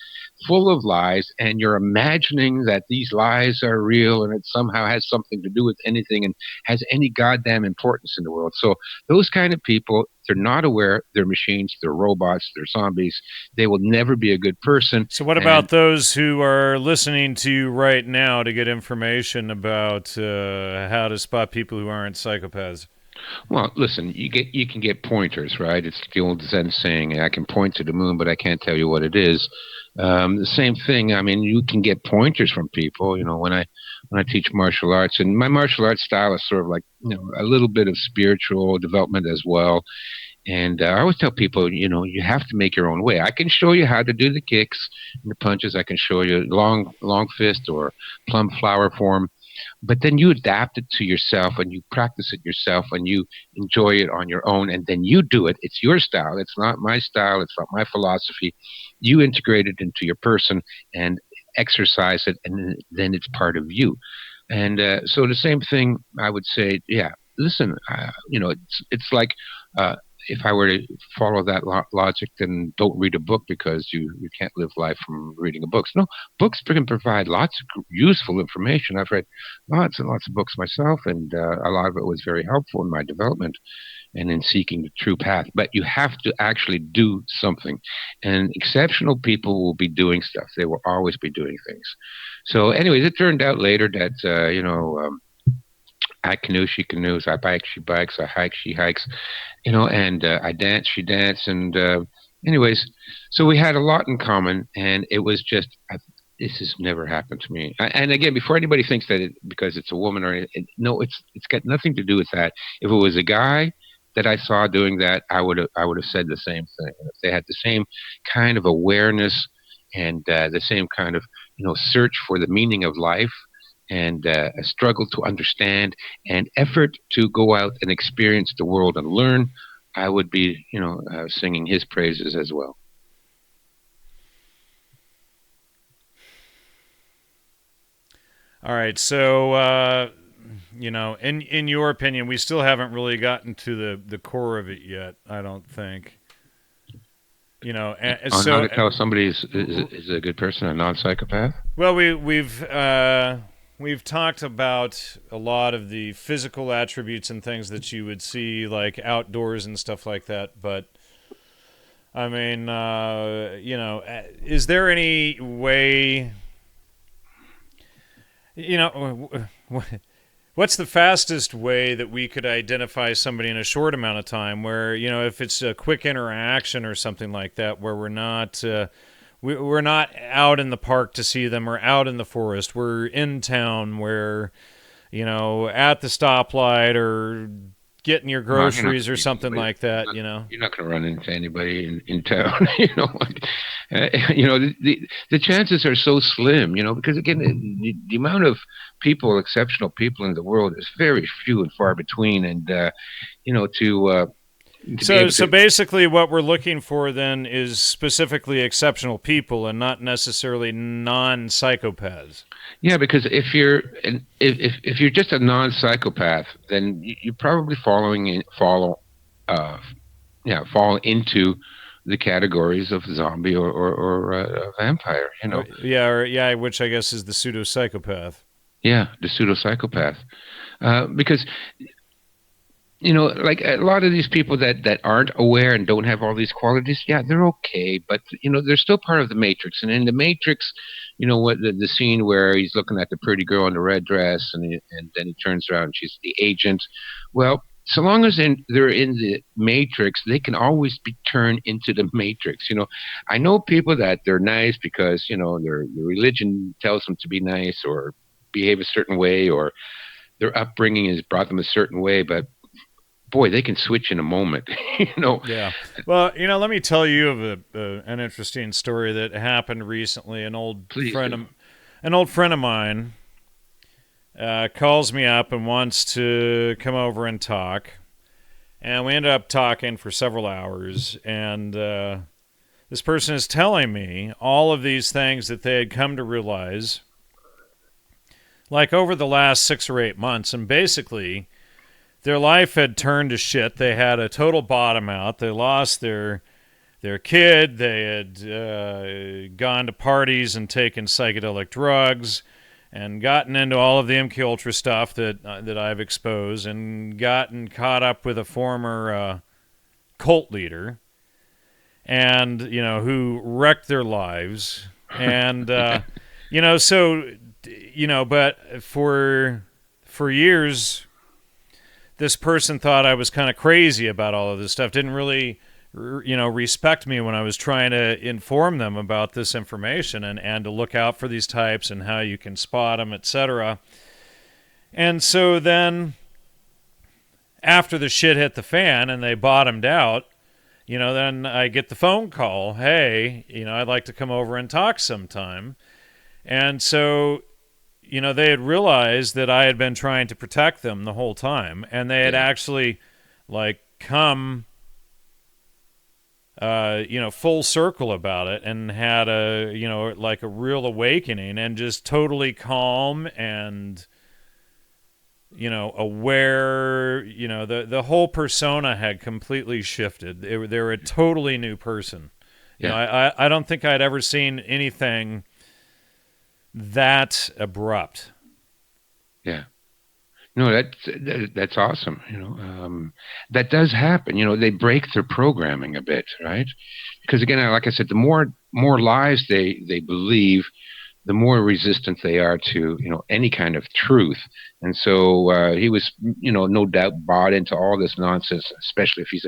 full of lies, and you're imagining that these lies are real and it somehow has something to do with anything and has any goddamn importance in the world. So those kind of people, they're not aware. They're machines. They're robots. They're zombies. They will never be a good person. So what And about those who are listening to you right now to get information about how to spot people who aren't psychopaths? well, listen, you can get pointers, right? It's the old Zen saying, I can point to the moon, but I can't tell you what it is. The same thing. I mean, you can get pointers from people. You know, when I teach martial arts, and my martial arts style is sort of like, a little bit of spiritual development as well. And I always tell people, you have to make your own way. I can show you how to do the kicks and the punches. I can show you long fist or plum flower form, but then you adapt it to yourself and you practice it yourself and you enjoy it on your own, and then you do it. It's your style. It's not my style. It's not my philosophy. You integrate it into your person and exercise it, and then it's part of you. And so the same thing I would say, yeah, listen, it's like, uh, if I were to follow that logic, then don't read a book because you can't live life from reading a book. No, books can provide lots of useful information. I've read lots and lots of books myself, and a lot of it was very helpful in my development and in seeking the true path. But you have to actually do something. And exceptional people will be doing stuff. They will always be doing things. So anyways, it turned out later that, I canoe, she canoes, I bike, she bikes, I hike, she hikes, and I dance, she dance. And anyways, so we had a lot in common, and it was just, this has never happened to me. And again, before anybody thinks that because it's a woman no, it's got nothing to do with that. If it was a guy that I saw doing that, I would have said the same thing. If they had the same kind of awareness and the same kind of search for the meaning of life and a struggle to understand and effort to go out and experience the world and learn, I would be singing his praises as well. All right, so in your opinion, we still haven't really gotten to the core of it yet. I don't think. On how to tell somebody is a good person, a non-psychopath? Well, we've talked about a lot of the physical attributes and things that you would see like outdoors and stuff like that, but I mean, is there any way, what's the fastest way that we could identify somebody in a short amount of time where, if it's a quick interaction or something like that, where we're not out in the park to see them or out in the forest. We're in town where, at the stoplight or getting your groceries or something like that, You're not going to run into anybody in town, the chances are so slim, because again, the amount of exceptional people in the world is very few and far between. And, So basically what we're looking for then is specifically exceptional people and not necessarily non-psychopaths. Yeah, because if you're just a non-psychopath, then you probably fall into the categories of zombie or vampire, Which I guess is the pseudo-psychopath. Yeah, the pseudo-psychopath. Because like a lot of these people that aren't aware and don't have all these qualities, yeah, they're okay, but they're still part of the Matrix. And in the Matrix, what the scene where he's looking at the pretty girl in the red dress, and then he turns around and she's the agent. Well, so long as they're in the Matrix, they can always be turned into the Matrix. I know people that they're nice because their religion tells them to be nice or behave a certain way, or their upbringing has brought them a certain way, but boy, they can switch in a moment. Yeah. Well, let me tell you of an interesting story that happened recently. An old friend of mine calls me up and wants to come over and talk, and we ended up talking for several hours. And this person is telling me all of these things that they had come to realize, like over the last 6 or 8 months, and basically their life had turned to shit. They had a total bottom out. They lost their kid. They had gone to parties and taken psychedelic drugs, and gotten into all of the MK Ultra stuff that I've exposed, and gotten caught up with a former cult leader, and who wrecked their lives, and but for years, this person thought I was kind of crazy about all of this stuff. Didn't really respect me when I was trying to inform them about this information, and to look out for these types and how you can spot them, etc. And so then, after the shit hit the fan and they bottomed out, then I get the phone call, hey, I'd like to come over and talk sometime. And so, they had realized that I had been trying to protect them the whole time, and they had actually, come full circle about it, and had a real awakening, and just totally calm and aware. The whole persona had completely shifted. They were a totally new person. I don't think I'd ever seen anything that abrupt. Yeah. No, that's awesome. That does happen. They break their programming a bit, right? Because again, like I said, the more lies they believe, the more resistant they are to any kind of truth. And so he was no doubt bought into all this nonsense, especially if he's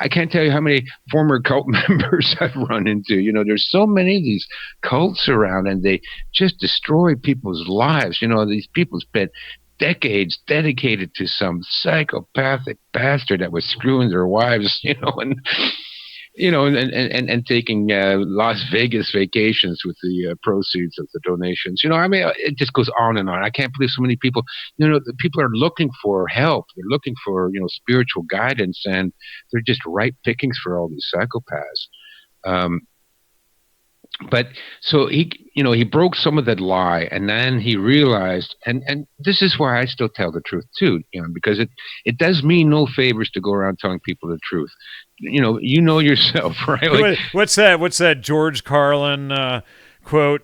I can't tell you how many former cult members I've run into. There's so many of these cults around, and they just destroy people's lives. These people spent decades dedicated to some psychopathic bastard that was screwing their wives, and taking Las Vegas vacations with the proceeds of the donations. It just goes on and on. I can't believe so many people. The people are looking for help. They're looking for spiritual guidance, and they're just ripe pickings for all these psychopaths. But so he broke some of that lie, and then he realized, and this is why I still tell the truth too, because it does me no favors to go around telling people the truth. Yourself, right? What's that George Carlin quote?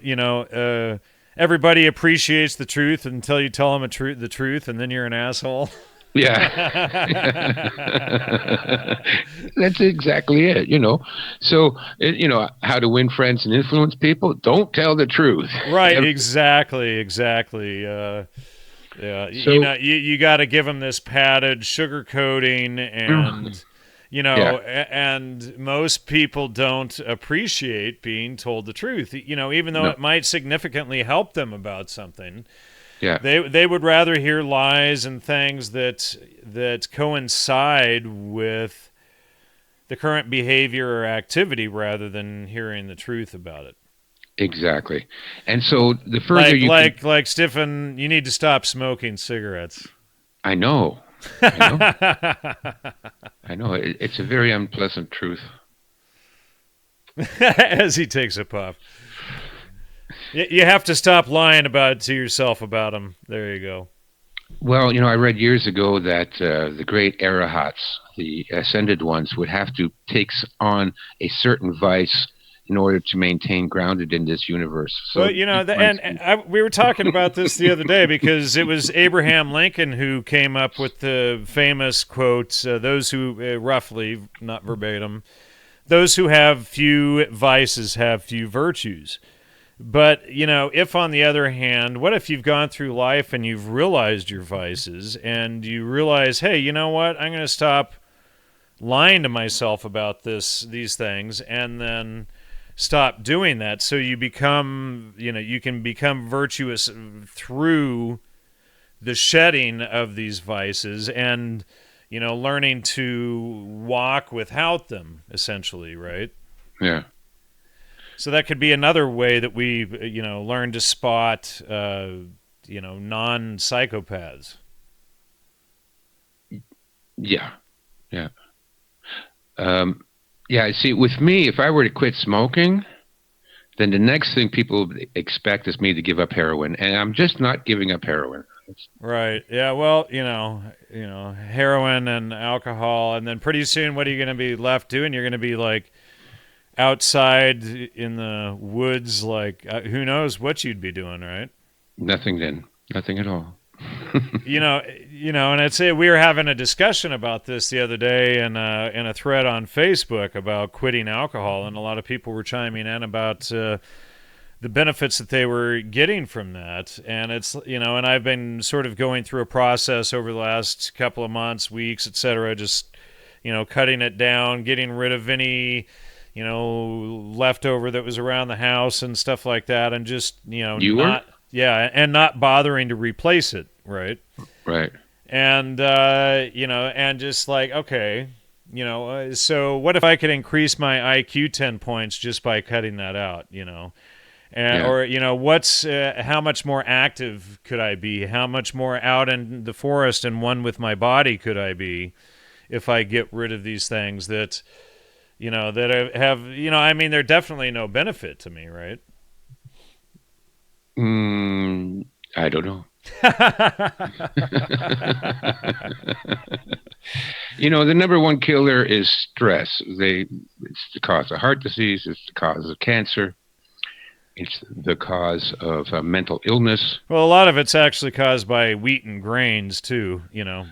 Everybody appreciates the truth until you tell them the truth, and then you're an asshole. Yeah. That's exactly it, So, how to win friends and influence people? Don't tell the truth. Right, exactly. Yeah, so, you got to give them this padded sugarcoating, and and most people don't appreciate being told the truth, even though it might significantly help them about something. Yeah, they would rather hear lies and things that coincide with the current behavior or activity, rather than hearing the truth about it. Exactly. And so the further like Stefan, you need to stop smoking cigarettes. I know. I know. It's a very unpleasant truth. As he takes a puff. You have to stop lying to yourself about them. There you go. Well, I read years ago that the great arahats, the ascended ones, would have to take on a certain vice in order to maintain grounded in this universe. So, we were talking about this the other day, because it was Abraham Lincoln who came up with the famous quote, those who, roughly, not verbatim, those who have few vices have few virtues. But, if on the other hand, what if you've gone through life and you've realized your vices, and you realize, hey, you know what, I'm going to stop lying to myself about these things, and then stop doing that, so you become, you can become virtuous through the shedding of these vices, and, learning to walk without them, essentially, right? Yeah. So that could be another way that we, learn to spot, non-psychopaths. Yeah. Yeah. See, with me, if I were to quit smoking, then the next thing people expect is me to give up heroin. And I'm just not giving up heroin. Right. Yeah, well, heroin and alcohol, and then pretty soon, what are you going to be left doing? You're going to be like outside in the woods, like who knows what you'd be doing, right? Nothing then. Nothing at all. And I'd say we were having a discussion about this the other day in a thread on Facebook about quitting alcohol, and a lot of people were chiming in about the benefits that they were getting from that. And it's, and I've been sort of going through a process over the last couple of months, weeks, etc., just, cutting it down, getting rid of any, leftover that was around the house and stuff like that, and just, and not bothering to replace it, right? Right. And, and just like, okay, so what if I could increase my IQ 10 points just by cutting that out, Or, what's how much more active could I be? How much more out in the forest and one with my body could I be if I get rid of these things that, that have, they're definitely no benefit to me, right? I don't know. The number one killer is stress. It's the cause of heart disease. It's the cause of cancer. It's the cause of mental illness. Well, a lot of it's actually caused by wheat and grains too,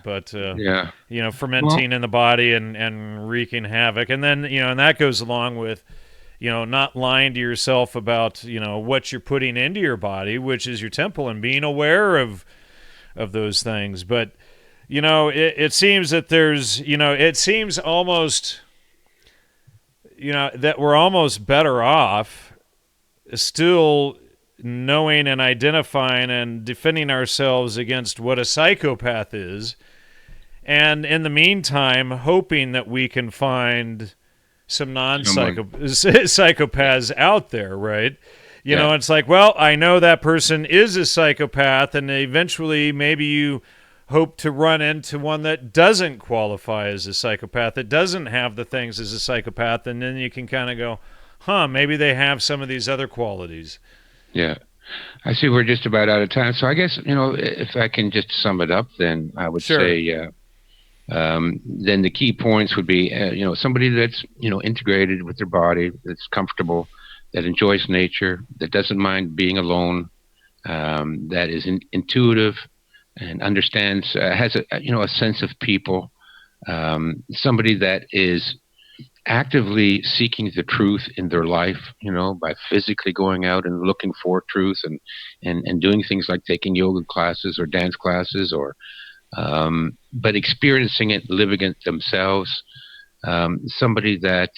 but fermenting in the body and wreaking havoc. And then, and that goes along with, not lying to yourself about, what you're putting into your body, which is your temple, and being aware of those things. But, it seems that there's, it seems almost, that we're almost better off still knowing and identifying and defending ourselves against what a psychopath is, and in the meantime hoping that we can find some non-psychopaths out there, right? It's like, well, I know that person is a psychopath, and eventually maybe you hope to run into one that doesn't qualify as a psychopath, that doesn't have the things as a psychopath, and then you can kind of go, maybe they have some of these other qualities. Yeah. I see we're just about out of time. So I guess, if I can just sum it up, then I would say, then the key points would be, somebody that's, integrated with their body, that's comfortable, that enjoys nature, that doesn't mind being alone, that is intuitive and understands, has a sense of people, somebody that is actively seeking the truth in their life, by physically going out and looking for truth and doing things like taking yoga classes or dance classes, or but experiencing it, living it themselves. Somebody that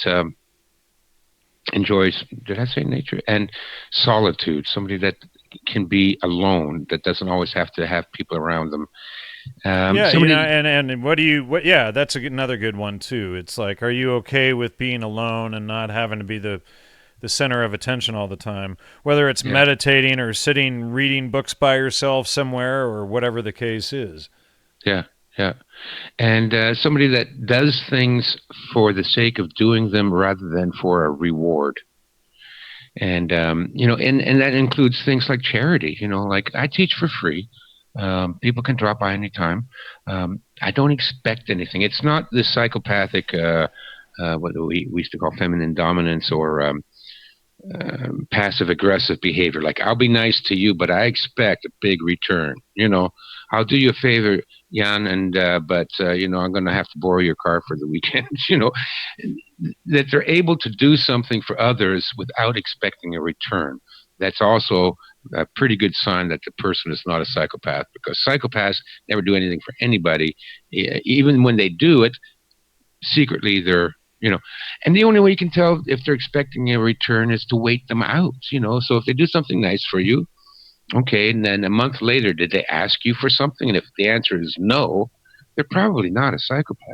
enjoys, did I say nature? And solitude, somebody that can be alone, that doesn't always have to have people around them. And that's another good one too. It's like, are you okay with being alone and not having to be the center of attention all the time, whether it's meditating or sitting reading books by yourself somewhere or whatever the case is? Yeah. And somebody that does things for the sake of doing them rather than for a reward. And and that includes things like charity. Like I teach for free. People can drop by anytime. I don't expect anything. It's not this psychopathic, what we used to call feminine dominance, or passive aggressive behavior. Like, I'll be nice to you, but I expect a big return. I'll do you a favor, Jan, and but I'm going to have to borrow your car for the weekend. That they're able to do something for others without expecting a return. That's also a pretty good sign that the person is not a psychopath, because psychopaths never do anything for anybody. Even when they do it, secretly they're, and the only way you can tell if they're expecting a return is to wait them out, So if they do something nice for you, okay, and then a month later, did they ask you for something? And if the answer is no, they're probably not a psychopath.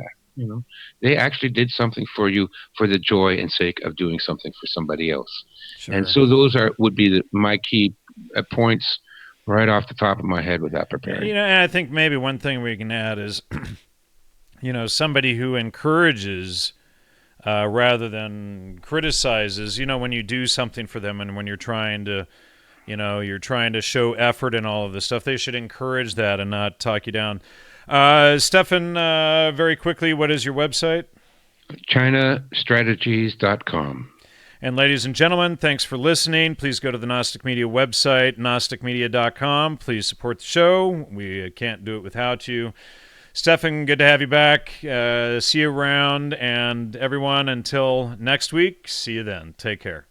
They actually did something for you for the joy and sake of doing something for somebody else. Sure. And so those would be my key points right off the top of my head without preparing. And I think maybe one thing we can add is, somebody who encourages rather than criticizes. When you do something for them and when you're trying to, you're trying to show effort and all of this stuff, they should encourage that and not talk you down. Stefan, very quickly, what is your website? ChinaStrategies.com. And ladies and gentlemen, thanks for listening. Please go to the Gnostic Media website, gnosticmedia.com. Please support the show. We can't do it without you. Stefan, good to have you back. See you around. And everyone, until next week, see you then. Take care.